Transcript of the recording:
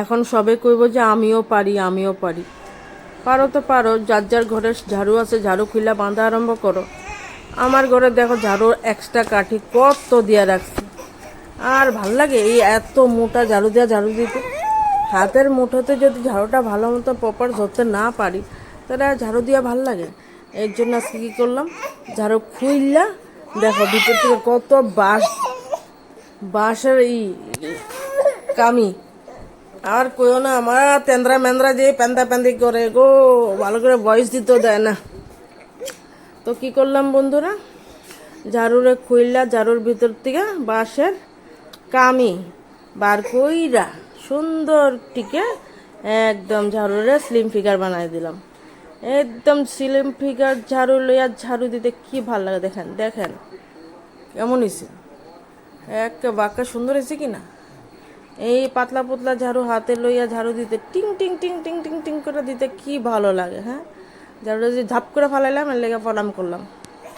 এখন সবে কইব যে আমিও পারি আমিও পারি। পারো তো পারো, যার যার ঘরে ঝাড়ু আছে ঝাড়ু খুলে বাঁধা আরম্ভ করো। আমার ঘরে দেখো ঝাড়ু এক্সট্রা কাঠি কত দিয়া রাখছি। আর ভাল লাগে এই এত মোটা ঝাড়ু দেওয়া ঝাড়ু দিতে। হাতের মুঠোতে যদি ঝাড়ুটা ভালো মতো প্রপার ধরতে না পারি তাহলে আর ঝাড়ু দেওয়া ভাল লাগে। এর জন্য আজকে কী করলাম, ঝাড়ু খুইলা দেখো ভিতর থেকে কত বাঁশের কামি। আর কইও না, আমার তেন্দ্রা মেন্দ্রা যে প্যান্দা প্যান্দি করে গো, ভালো করে ভয়েস দিতেও দেয় না। তো কি করলাম বন্ধুরা, ঝাড়ুরে খুইলা ঝাড়ুর ভিতর থেকে বাঁশের কামি বার কইরা সুন্দর টিকে একদম ঝাড়ুরে স্লিম ফিগার বানাই দিলাম। একদম স্লিম ফিগার ঝাড়ু লইয়া ঝাড়ু দিতে কি ভাল লাগে। দেখেন দেখেন কেমন হয়েছে, এক বাক্কা সুন্দর হয়েছে কি না। এই পাতলা পাতলা ঝাড়ু হাতে লইয়া ঝাড়ু দিতে টিং টিং টিং টিং টিং টিং করে দিতে কি ভালো লাগে। হ্যাঁ, ঝাড়ু যদি ঝাপ করে ফালাইলাম এর লেগে প্রণাম করলাম।